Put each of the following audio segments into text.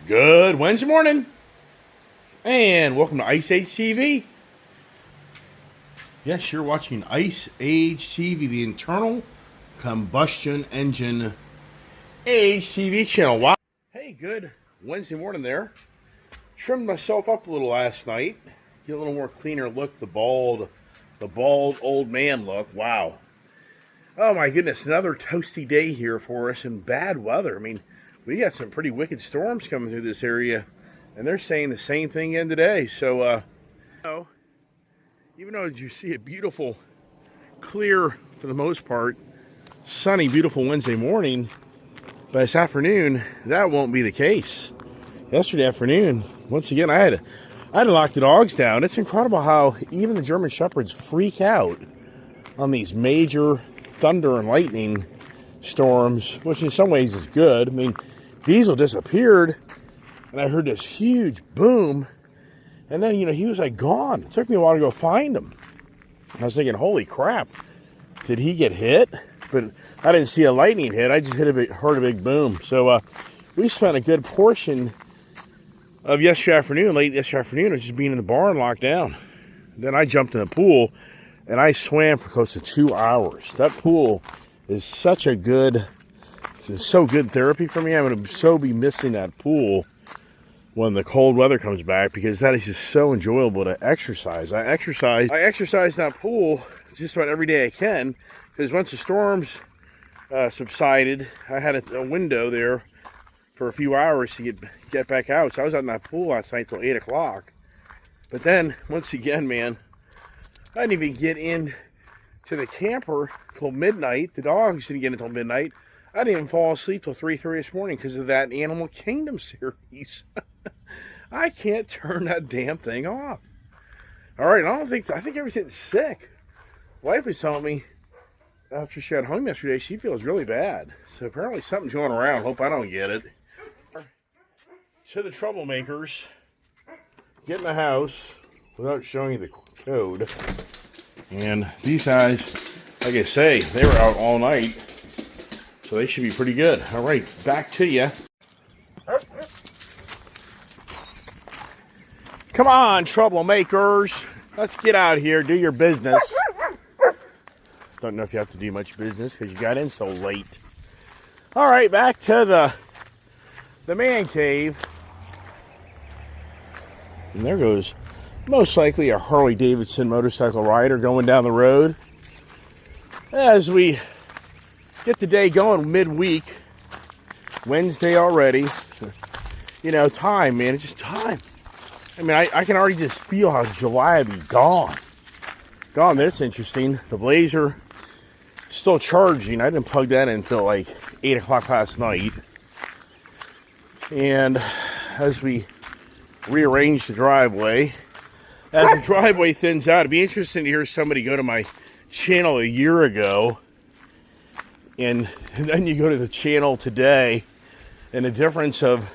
Good Wednesday morning, and welcome to Ice Age TV. Yes, you're watching Ice Age TV, the internal combustion engine age TV channel. Wow. Hey, good Wednesday morning there. Trimmed myself up a little last night. Get a little more cleaner look, the bald old man look. Wow. Oh my goodness, another toasty day here for us and bad weather. I mean, we got some pretty wicked storms coming through this area, and they're saying the same thing again today. So, even though you see a beautiful, clear, for the most part, sunny, beautiful Wednesday morning, by this afternoon, that won't be the case. Yesterday afternoon, once again, I had to lock the dogs down. It's incredible how even the German Shepherds freak out on these major thunder and lightning storms, which in some ways is good. I mean, Diesel disappeared, and I heard this huge boom, and then, he was like gone. It took me a while to go find him. I was thinking, holy crap, did he get hit? But I didn't see a lightning hit. I just heard a big boom. So we spent a good portion of late yesterday afternoon, just being in the barn locked down. Then I jumped in the pool, and I swam for close to 2 hours. That pool is so good therapy for me. I'm going to be missing that pool when the cold weather comes back, because that is just so enjoyable to exercise. I exercise in that pool just about every day I can, because once the storms subsided, I had a window there for a few hours to get back out. So I was out in that pool last night till 8 o'clock. But then, once again, man, I didn't even get in to the camper till midnight. The dogs didn't get until midnight. I didn't even fall asleep till 3:30 this morning because of that Animal Kingdom series. I can't turn that damn thing off. All right, I think everything's sick. Wife was telling me after she got home yesterday, she feels really bad. So apparently something's going around. Hope I don't get it. To the troublemakers, get in the house without showing you the code. And these guys, like I say, they were out all night, so they should be pretty good. All right, back to you. Come on, troublemakers. Let's get out here, do your business. Don't know if you have to do much business because you got in so late. All right, back to the man cave. And there goes most likely a Harley-Davidson motorcycle rider going down the road. As we get the day going midweek, Wednesday already. Time, man, it's just time. I mean, I can already just feel how July will be gone. That's interesting. The Blazer still charging. I didn't plug that in until like 8 o'clock last night. And as we rearrange the driveway, as the driveway thins out, it'd be interesting to hear somebody go to my channel a year ago, and then you go to the channel today, and the difference of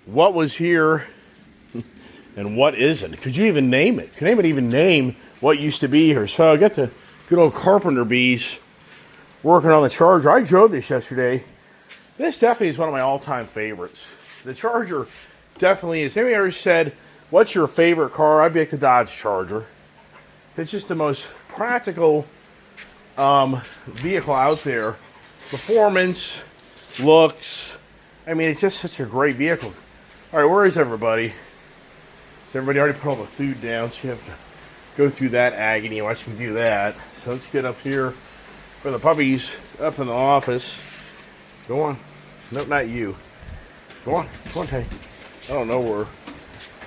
what was here and what isn't. Could you even name it? Could anybody even name what used to be here? So I got the good old carpenter bees working on the Charger. I drove this yesterday. This definitely is one of my all-time favorites. The Charger definitely is. Anybody ever said, what's your favorite car? I'd be like the Dodge Charger. It's just the most practical vehicle out there. Performance, looks. I mean, it's just such a great vehicle. All right, where is everybody? Has everybody already put all the food down? So you have to go through that agony. Watch me do that. So let's get up here for the puppies up in the office. Go on. Nope, not you. Go on, Tay. I don't know where.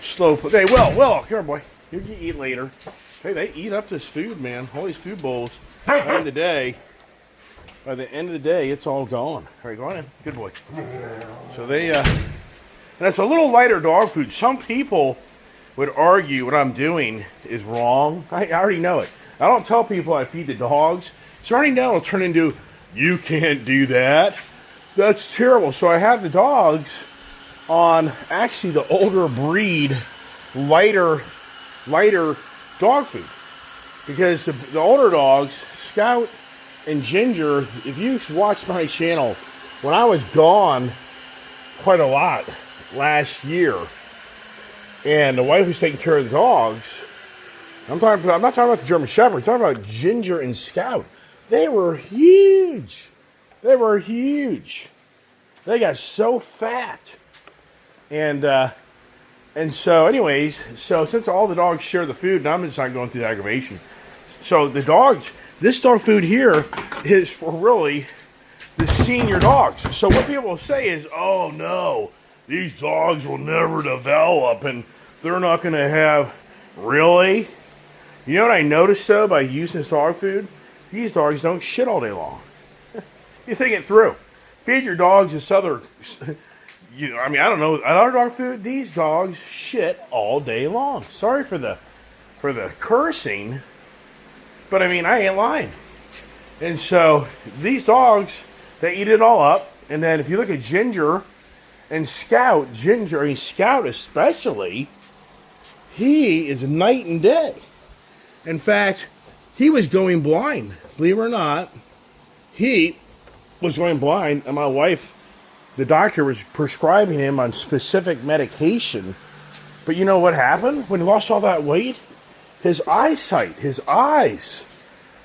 Slow. Hey, Will, come here, boy. You can eat later. Hey, they eat up this food, man. All these food bowls. By the end of the day, it's all gone. All right, go on in. Good boy. So and it's a little lighter dog food. Some people would argue what I'm doing is wrong. I already know it. I don't tell people I feed the dogs. So I already know it'll turn into, you can't do that. That's terrible. So I have the dogs on actually the older breed, lighter dog food. Because the older dogs, Scout and Ginger, if you watched my channel, when I was gone quite a lot, last year, and the wife was taking care of the dogs. I'm not talking about the German Shepherd. I'm talking about Ginger and Scout. They were huge. They were huge. They got so fat. And so anyways, since all the dogs share the food, and I'm just not going through the aggravation. So the dogs, this dog food here is for really the senior dogs. So what people will say is, oh no, these dogs will never develop and they're not going to have, really? You know what I noticed though by using this dog food? These dogs don't shit all day long. You think it through. Feed your dogs this other, I don't know, other dog food. These dogs shit all day long. Sorry for the cursing, but I mean, I ain't lying. And so these dogs, they eat it all up. And then if you look at Ginger and Scout, Scout especially, he is night and day. In fact, he was going blind. Believe it or not, he was going blind, and my wife, the doctor, was prescribing him on specific medication. But you know what happened? When he lost all that weight, his eyesight, his eyes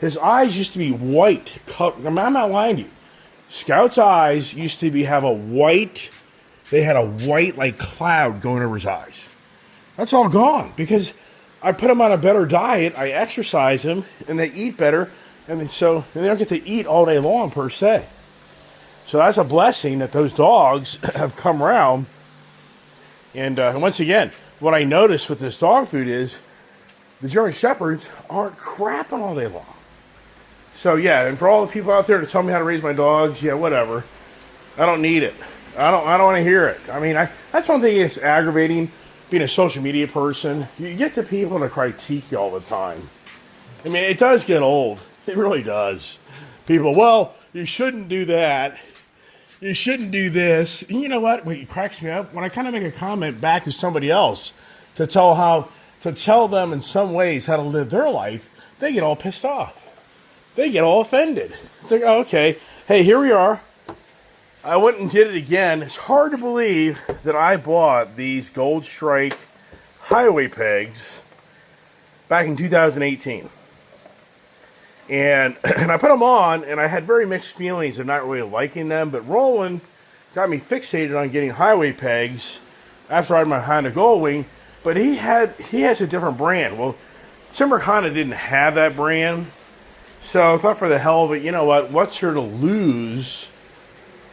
used to be white. I'm not lying to you. Scout's eyes used to have a white, they had a white like cloud going over his eyes. That's all gone because I put him on a better diet. I exercise him, and they eat better, and they don't get to eat all day long per se. So that's a blessing that those dogs have come around. And once again, what I noticed with this dog food is the German Shepherds aren't crapping all day long. So yeah, and for all the people out there to tell me how to raise my dogs, yeah, whatever. I don't need it. I don't want to hear it. I mean, that's one thing that's aggravating. Being a social media person, you get the people to critique you all the time. I mean, it does get old. It really does. People, well, you shouldn't do that. You shouldn't do this. And you know what? It cracks me up when I kind of make a comment back to somebody else to tell them in some ways how to live their life. They get all pissed off. They get all offended. It's like, oh, okay, hey, here we are. I went and did it again. It's hard to believe that I bought these Gold Strike highway pegs back in 2018. And I put them on, and I had very mixed feelings of not really liking them. But Roland got me fixated on getting highway pegs after I had my Honda Goldwing. But he has a different brand. Well, Timber Honda didn't have that brand. So I thought for the hell of it, you know what? What's there to lose?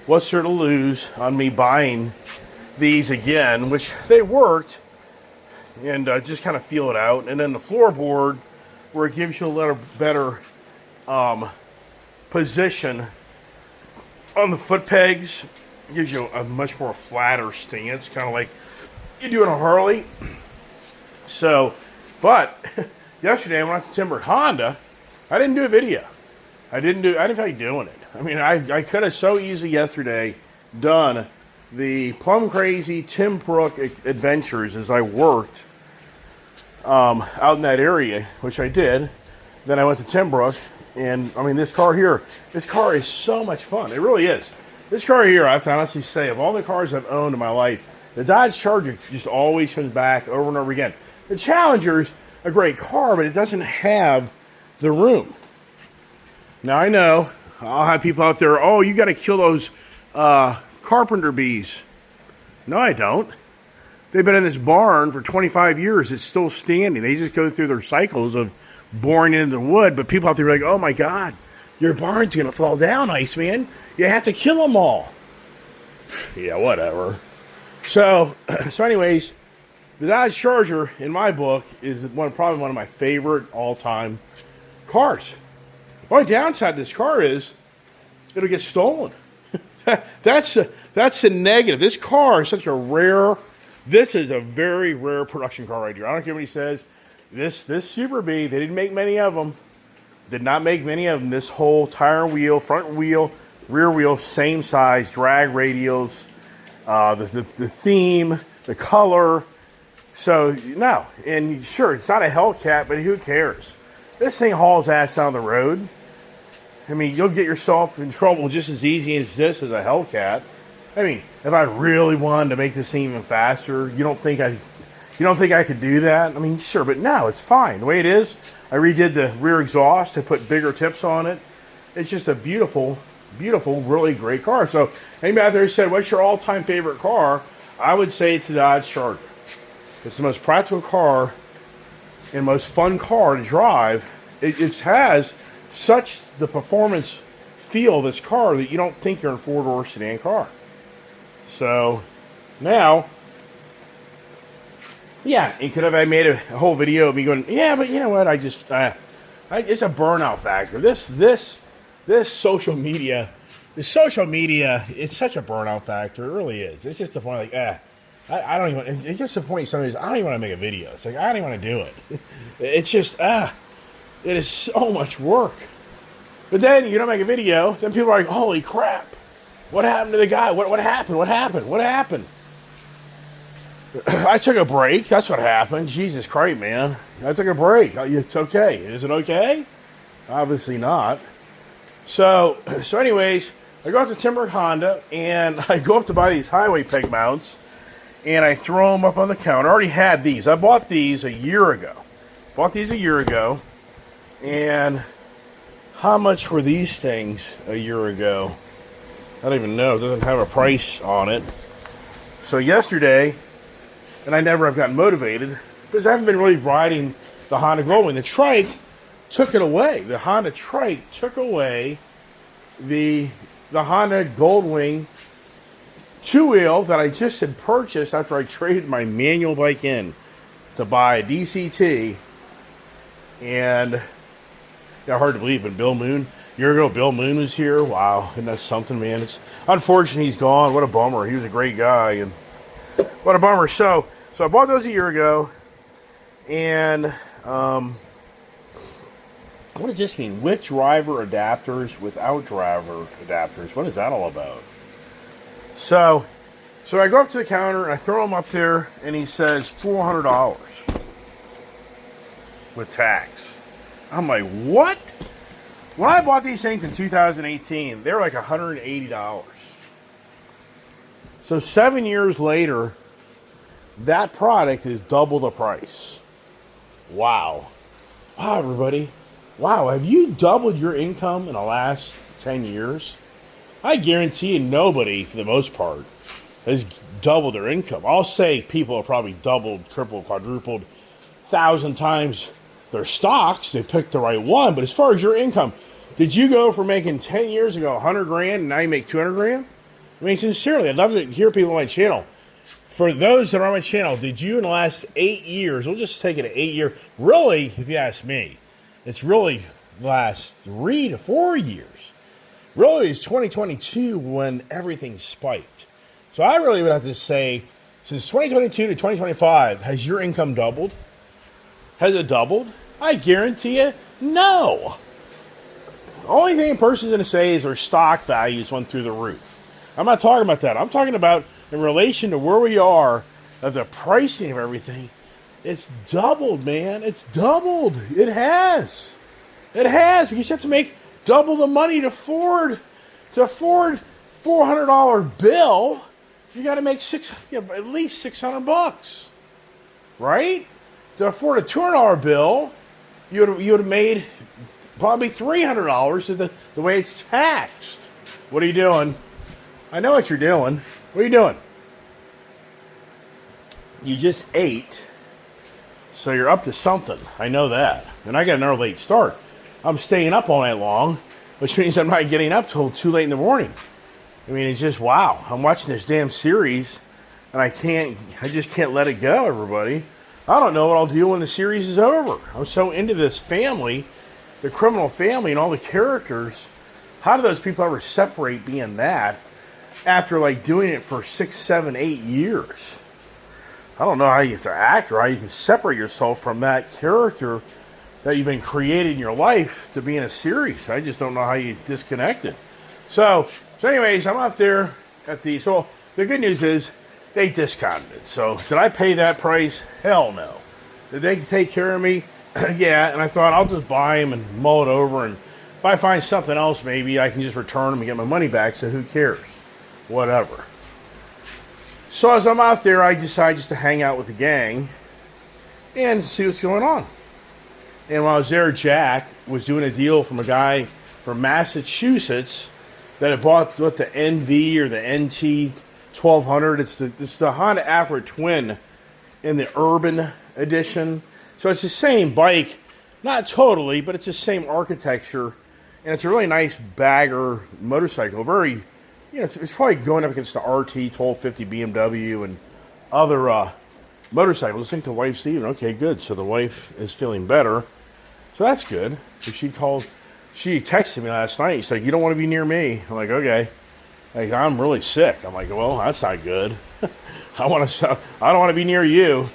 What's there to lose on me buying these again, which they worked, and just kind of feel it out. And then the floorboard, where it gives you a little better position on the foot pegs, gives you a much more flatter stance, kind of like you do in a Harley. So, but yesterday I went to Timber Honda. I didn't do a video. I didn't feel like doing it. I mean, I could have so easily yesterday done the Plum Crazy Tim Brook adventures as I worked out in that area, which I did. Then I went to Tim Brook, and I mean, this car is so much fun. It really is. This car here, I have to honestly say, of all the cars I've owned in my life, the Dodge Charger just always comes back over and over again. The Challenger's a great car, but it doesn't have the room. Now, I know I'll have people out there, oh, you got to kill those carpenter bees. No, I don't. They've been in this barn for 25 years. It's still standing. They just go through their cycles of boring into the wood. But people out there are like, oh, my God, your barn's going to fall down, Iceman. You have to kill them all. Yeah, whatever. So anyways, the Dodge Charger, in my book, is probably one of my favorite all-time cars. The only downside to this car is it'll get stolen. That's the negative. This car is this is a very rare production car right here. I don't care what he says. This Super Bee, they didn't make many of them. Did not make many of them. This whole tire wheel, front wheel, rear wheel, same size, drag radials, the theme, the color. So, no. And sure, it's not a Hellcat, but who cares? This thing hauls ass down the road. I mean, you'll get yourself in trouble just as easy as this as a Hellcat. I mean, if I really wanted to make this thing even faster, you don't think I could do that? I mean, sure, but no, it's fine. The way it is, I redid the rear exhaust. I put bigger tips on it. It's just a beautiful, beautiful, really great car. So anybody out there said, what's your all-time favorite car? I would say it's the Dodge Charger. It's the most practical car and most fun car to drive. It has such the performance feel of this car that you don't think you're in a four-door sedan car. So now, yeah, and could have I made a whole video of me going, yeah, but you know what? it's a burnout factor. This social media, it's such a burnout factor. It really is. It's just the point, like, I don't even. It gets to the point sometimes I don't even want to make a video. It's like I don't even want to do it. It's just it is so much work. But then you don't make a video, then people are like, holy crap. What happened to the guy? What happened? What happened? What happened? I took a break. That's what happened. Jesus Christ, man. I took a break. It's okay. Is it okay? Obviously not. So anyways, I go out to Timber Honda, and I go up to buy these highway peg mounts, and I throw them up on the counter. I already had these. I bought these a year ago. And how much were these things a year ago? I don't even know. It doesn't have a price on it. So yesterday, and I never have gotten motivated because I haven't been really riding the Honda Goldwing. The trike took it away. The Honda trike took away the Honda Goldwing two-wheel that I just had purchased after I traded my manual bike in to buy a DCT. And yeah, hard to believe, but a year ago, Bill Moon was here. Wow, isn't that something, man? It's unfortunate he's gone. What a bummer. He was a great guy, and what a bummer. So I bought those a year ago, and what does this mean? With driver adapters, without driver adapters. What is that all about? So I go up to the counter, and I throw him up there, and he says $400 with tax. I'm like, what? When I bought these things in 2018, they were like $180. So 7 years later, that product is double the price. Wow. Wow, everybody. Wow, have you doubled your income in the last 10 years? I guarantee you nobody, for the most part, has doubled their income. I'll say people have probably doubled, tripled, quadrupled, 1,000 times their stocks. They picked the right one. But as far as your income, did you go from making 10 years ago 100 grand and now you make 200 grand? I mean, sincerely, I'd love to hear people on my channel. For those that are on my channel, did you in the last 8 years, we'll just take it an 8 year, really, if you ask me, it's really the last 3 to 4 years. Really, it's 2022 when everything spiked. So I really would have to say, since 2022 to 2025, has your income doubled? Has it doubled? I guarantee you, no. The only thing a person's going to say is their stock values went through the roof. I'm not talking about that. I'm talking about in relation to where we are, of the pricing of everything. It's doubled, man. It's doubled. It has. It has. Because you have to make double the money to afford $400 bill. You got to make at least $600, right? To afford a $200 bill, you would have made probably $300 the way it's taxed. What are you doing? I know what you're doing. What are you doing? You just ate, so you're up to something. I know that. And I got another late start. I'm staying up all night long, which means I'm not getting up till too late in the morning. I mean, it's just, wow. I'm watching this damn series, and I just can't let it go, everybody. I don't know what I'll do when the series is over. I'm so into this family, the criminal family, and all the characters. How do those people ever separate being that after, like, doing it for 6, 7, 8 years? I don't know how you, as an actor, how you can separate yourself from that character that you've been creating in your life to be in a series. I just don't know how you disconnect it. So anyways, I'm out there at so the good news is they discounted it. So did I pay that price? Hell no. Did they take care of me? Yeah, and I thought I'll just buy them and mull it over, and if I find something else, maybe I can just return them and get my money back, so who cares? Whatever. So as I'm out there, I decide just to hang out with the gang and see what's going on. And while I was there, Jack was doing a deal from a guy from Massachusetts that had bought what, the NV or the NT 1200. It's the Honda Afro Twin in the Urban Edition. So it's the same bike, not totally, but it's the same architecture. And it's a really nice bagger motorcycle. Very, it's probably going up against the RT 1250 BMW and other motorcycles. I think the wife's even, okay, good. So the wife is feeling better. So that's good. So she texted me last night. She's like, you don't want to be near me. I'm like, okay. Like, I'm really sick. I'm like, well, that's not good. I don't want to be near you.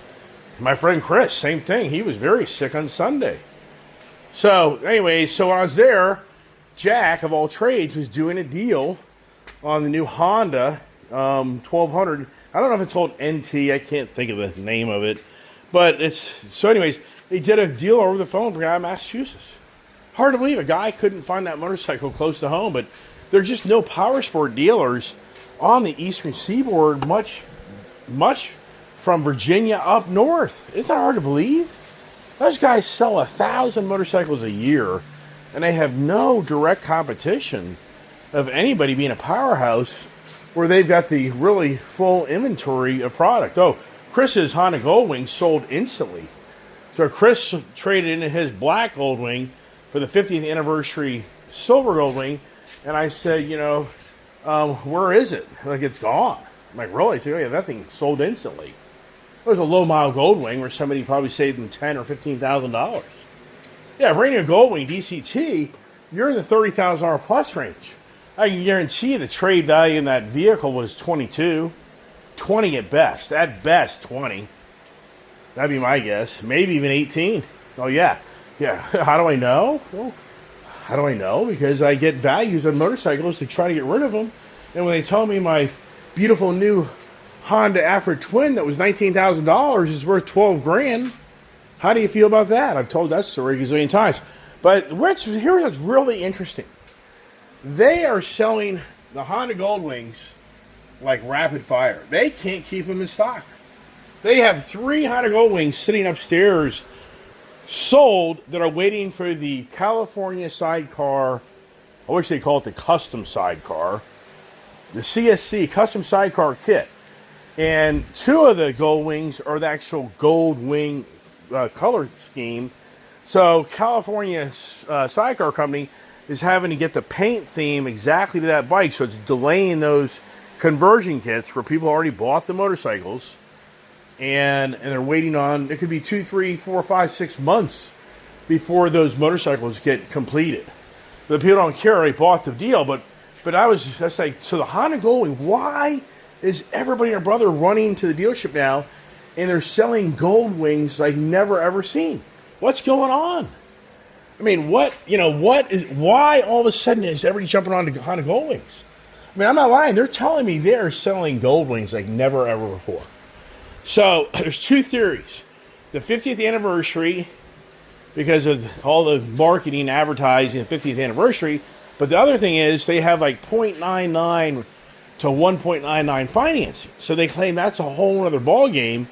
My friend Chris, same thing. He was very sick on Sunday. So, anyways, so when I was there, Jack, of all trades, was doing a deal on the new Honda 1200. I don't know if it's called NT. I can't think of the name of it. But so anyways, he did a deal over the phone for a guy in Massachusetts. Hard to believe a guy couldn't find that motorcycle close to home, but there's just no power sport dealers on the Eastern Seaboard, much from Virginia up north. Isn't that hard to believe? Those guys sell 1,000 motorcycles a year, and they have no direct competition of anybody being a powerhouse where they've got the really full inventory of product. Oh, Chris's Honda Goldwing sold instantly. So Chris traded in his black Goldwing for the 50th anniversary silver Goldwing, and I said, where is it? Like, it's gone. I'm like, really? So, yeah, that thing sold instantly. It was a low-mile Goldwing where somebody probably saved them $10,000 or $15,000. Yeah, bringing a Goldwing DCT, you're in the $30,000 plus range. I can guarantee the trade value in that vehicle was 22, 20 at best. At best, 20. That'd be my guess. Maybe even 18. Oh, yeah. Yeah. How do I know? Well, how do I know? Because I get values on motorcycles to try to get rid of them. And when they tell me my beautiful new Honda Afro Twin that was $19,000 is worth $12,000, how do you feel about that? I've told that story a gazillion times. But here's what's really interesting. They are selling the Honda Goldwings like rapid fire. They can't keep them in stock. They have 3 Honda Goldwings sitting upstairs sold that are waiting for the California sidecar. I wish they call it the custom sidecar. The CSC, custom sidecar kit. And 2 of the Goldwings are the actual Goldwing color scheme. So California sidecar company is having to get the paint theme exactly to that bike. So it's delaying those conversion kits where people already bought the motorcycles. And they're waiting on, it could be 2, 3, 4, 5, 6 months before those motorcycles get completed. The people don't care, they bought the deal, but that's like, so the Honda Goldwing, why is everybody and their brother running to the dealership now and they're selling Goldwings like never ever seen? What's going on? I mean, why all of a sudden is everybody jumping on to Honda Goldwings? I mean, I'm not lying, they're telling me they're selling Goldwings like never ever before. So, there's 2 theories. The 50th anniversary, because of all the marketing, advertising, the 50th anniversary. But the other thing is, they have like 0.99 to 1.99 financing. So they claim that's a whole other ballgame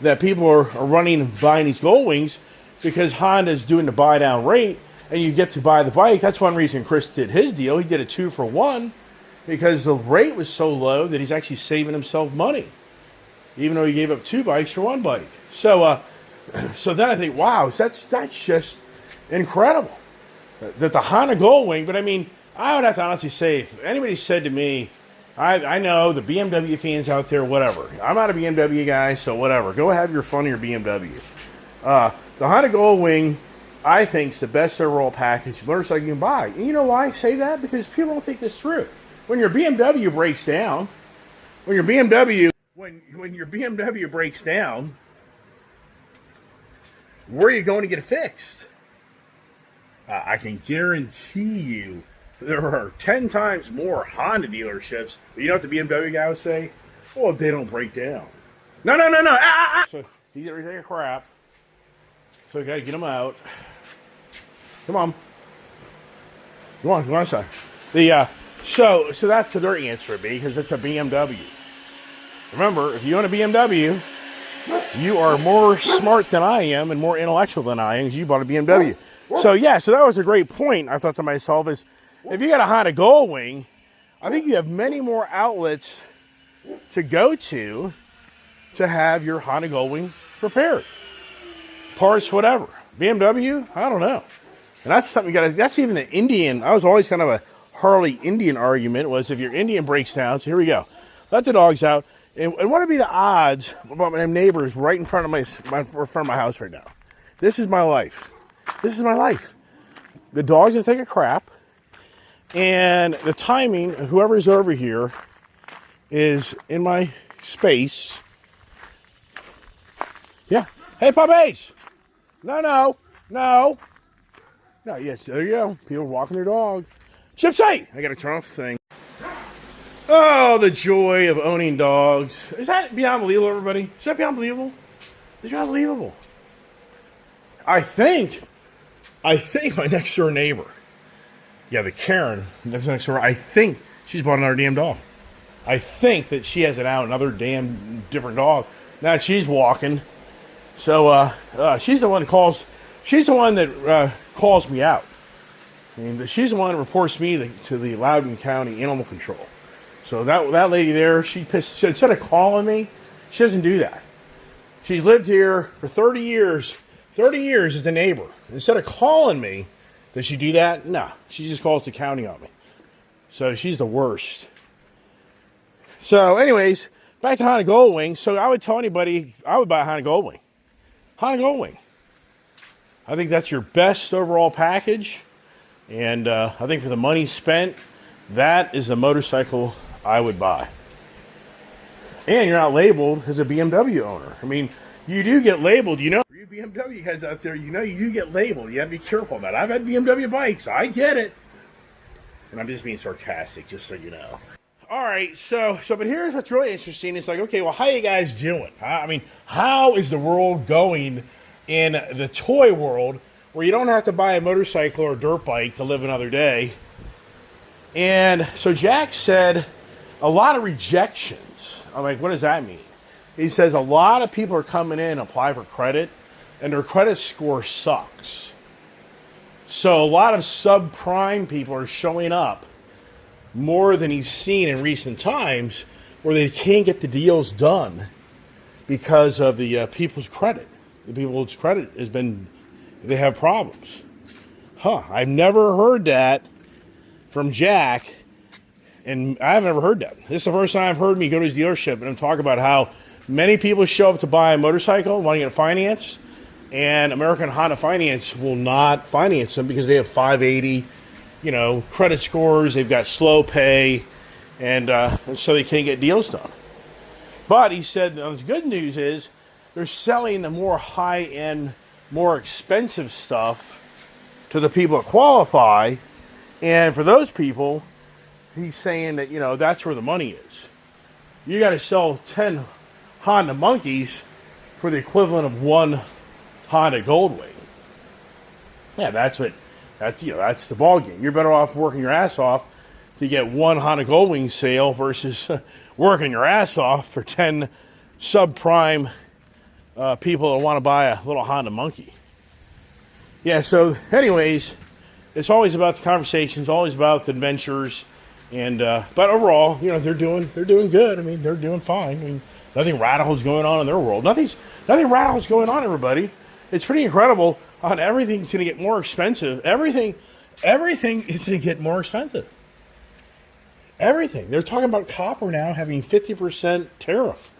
that people are running and buying these Goldwings because Honda's doing the buy down rate and you get to buy the bike. That's one reason Chris did his deal. He did a 2-for-1 because the rate was so low that he's actually saving himself money, even though he gave up 2 bikes for 1 bike. So then I think, wow, that's just incredible that the Honda Goldwing. But I mean, I would have to honestly say, if anybody said to me, I know the BMW fans out there, whatever. I'm not a BMW guy, so whatever. Go have your fun in your BMW. The Honda Goldwing, I think, is the best overall package motorcycle you can buy. And you know why I say that? Because people don't think this through. When your BMW breaks down, when your BMW breaks down, where are you going to get it fixed? I can guarantee you there are 10 times more Honda dealerships. But you know what the BMW guy would say? Oh, they don't break down. No. So he's going to take a crap. So we got to get him out. Come on, son. So that's their answer to me, because it's a BMW. Remember, if you own a BMW, you are more smart than I am and more intellectual than I am because you bought a BMW. So yeah, so that was a great point. I thought to myself is, if you got a Honda Goldwing, I think you have many more outlets to go to have your Honda Goldwing repaired. Parts, whatever. BMW, I don't know. And that's something you got to, that's even the Indian, I was always kind of a Harley Indian argument was if your Indian breaks down, so here we go. Let the dogs out. And what would be the odds about my neighbors right in front of my house right now? This is my life. This is my life. The dog's gonna take a crap, and the timing, whoever's over here is in my space. Yeah. Hey, puppies! No. Yes, there you go. People walking their dog. Gypsy! I gotta turn off the thing. Oh, the joy of owning dogs. Is that beyond believable, everybody? Is that beyond believable? Is that unbelievable? I think my next door neighbor, yeah, the Karen next door, I think she's bought another damn dog. I think that she has another damn different dog. Now she's walking. So she's the one that calls. She's the one that calls me out. I mean, she's the one that reports me to the Loudoun County Animal Control. So that lady there, she instead of calling me, she doesn't do that. She's lived here for 30 years. 30 years as the neighbor. Instead of calling me, does she do that? No. She just calls the county on me. So she's the worst. So anyways, back to Honda Goldwing. So I would tell anybody, I would buy a Honda Goldwing. Honda Goldwing. I think that's your best overall package. And I think for the money spent, that is a motorcycle I would buy. And you're not labeled as a BMW owner. I mean, you do get labeled, you know. For you BMW guys out there, you know you do get labeled. You have to be careful of that. I've had BMW bikes. I get it. And I'm just being sarcastic, just so you know. All right, so but here's what's really interesting. It's like, okay, well, how you guys doing? I mean, how is the world going in the toy world where you don't have to buy a motorcycle or a dirt bike to live another day? And so Jack said a lot of rejections. I'm like, what does that mean? He says a lot of people are coming in and apply for credit, and their credit score sucks. So a lot of subprime people are showing up more than he's seen in recent times where they can't get the deals done because of the people's credit. The people's credit has been, they have problems. I've never heard that from Jack, and I've never heard that. This is the first time I've heard me go to his dealership and talk about how many people show up to buy a motorcycle wanting to finance, and American Honda Finance will not finance them because they have 580, credit scores. They've got slow pay, and so they can't get deals done. But he said the good news is they're selling the more high-end, more expensive stuff to the people that qualify. And for those people, he's saying that, that's where the money is. You got to sell 10 Honda Monkeys for the equivalent of one Honda Goldwing. Yeah, that's the ball game. You're better off working your ass off to get one Honda Goldwing sale versus working your ass off for 10 subprime people that want to buy a little Honda Monkey. Yeah, so anyways, it's always about the conversations, always about the adventures, and but overall, they're doing good. I mean, they're doing fine. I mean, nothing radical is going on in their world. Nothing radical is going on, everybody. It's pretty incredible. On everything's going to get more expensive. Everything is going to get more expensive. Everything. They're talking about copper now having 50% tariff.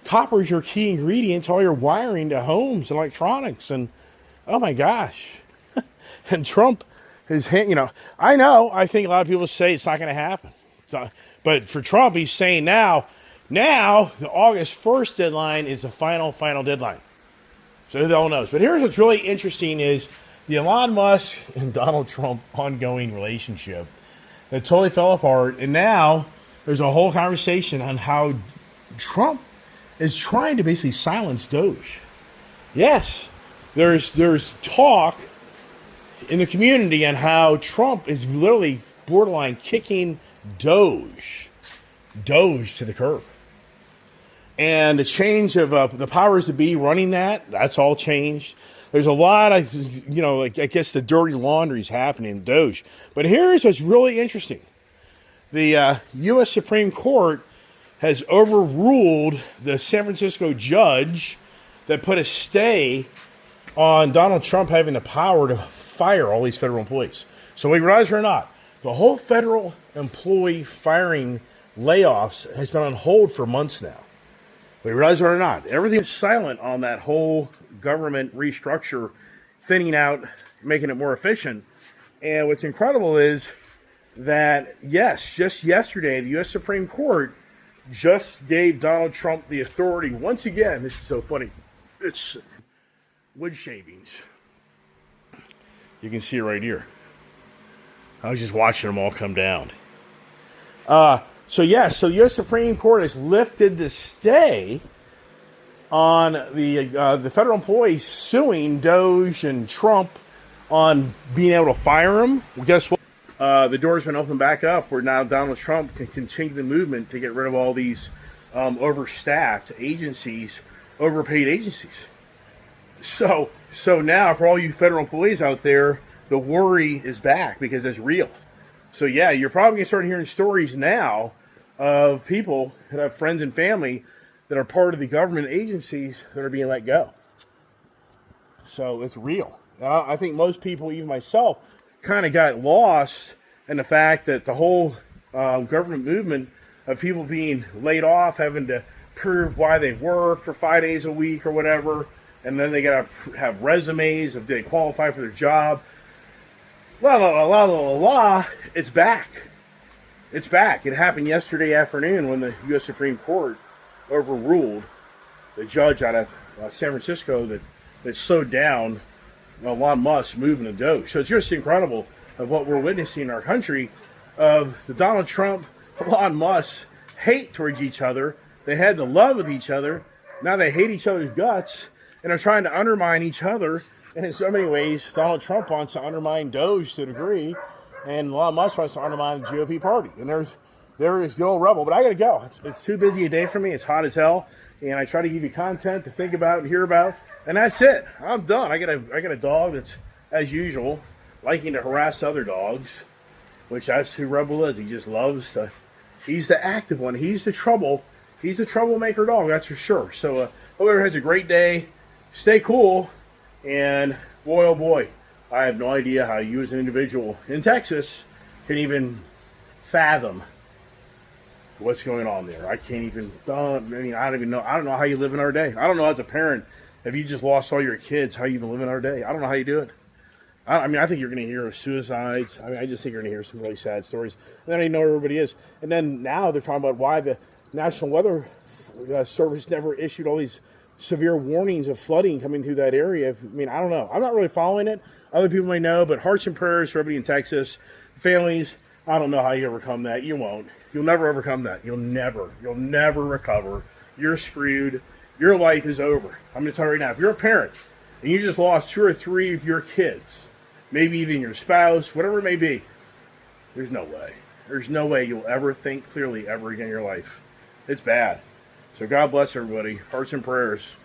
Copper is your key ingredient to all your wiring to homes, electronics, and oh my gosh. And Trump is, I think a lot of people say it's not going to happen. But for Trump, he's saying now the August 1st deadline is the final deadline. So who the hell knows? But here's what's really interesting is the Elon Musk and Donald Trump ongoing relationship that totally fell apart. And now there's a whole conversation on how Trump is trying to basically silence Doge. Yes, there's talk in the community on how Trump is literally borderline kicking Doge to the curb. And the change of the powers to be running that's all changed. There's a lot of, I guess the dirty laundry is happening in Doge. But here's what's really interesting. The U.S. Supreme Court has overruled the San Francisco judge that put a stay on Donald Trump having the power to fire all these federal employees. So we realize it or not, the whole federal employee firing layoffs has been on hold for months now. We realize it or not, everything's silent on that whole government restructure, thinning out, making it more efficient. And what's incredible is that, yes, just yesterday, the U.S. Supreme Court just gave Donald Trump the authority, once again, this is so funny, it's wood shavings. You can see it right here. I was just watching them all come down. So the U.S. Supreme Court has lifted the stay on the federal employees suing Doge and Trump on being able to fire them. Well, guess what? The door's been opened back up where now Donald Trump can continue the movement to get rid of all these overstaffed agencies, overpaid agencies. So now for all you federal employees out there, the worry is back because it's real. So yeah, you're probably going to start hearing stories now of people that have friends and family that are part of the government agencies that are being let go. So it's real. I think most people, even myself, kind of got lost in the fact that the whole government movement of people being laid off, having to prove why they work for 5 days a week or whatever, and then they got to have resumes of did they qualify for their job. It's back. It's back. It happened yesterday afternoon when the U.S. Supreme Court overruled the judge out of San Francisco that slowed down Elon Musk moving to Doge. So it's just incredible of what we're witnessing in our country of the Donald Trump, Elon Musk hate towards each other. They had the love of each other. Now they hate each other's guts and are trying to undermine each other. And in so many ways, Donald Trump wants to undermine Doge to a degree, and Elon Musk wants to undermine the GOP party. And there is good old rebel. But I got to go. It's too busy a day for me. It's hot as hell. And I try to give you content to think about and hear about. And that's it. I'm done. I got a dog that's, as usual, liking to harass other dogs, which that's who Rebel is. He just loves to. He's the active one. He's the trouble. He's the troublemaker dog, that's for sure. So hope everyone has a great day. Stay cool. And boy, oh boy, I have no idea how you as an individual in Texas can even fathom what's going on there. I can't even, I don't even know. I don't know how you live in our day. I don't know as a parent, if you just lost all your kids, how you even live in our day. I don't know how you do it. I think you're going to hear of suicides. I just think you're going to hear some really sad stories. And then I know where everybody is. And then now they're talking about why the National Weather Service never issued all these severe warnings of flooding coming through that area. I don't know. I'm not really following it. Other people may know, but hearts and prayers for everybody in Texas. Families, I don't know how you overcome that. You won't. You'll never overcome that. You'll never recover. You're screwed. Your life is over. I'm going to tell you right now, if you're a parent and you just lost 2 or 3 of your kids, maybe even your spouse, whatever it may be, there's no way. There's no way you'll ever think clearly ever again in your life. It's bad. So God bless everybody. Hearts and prayers.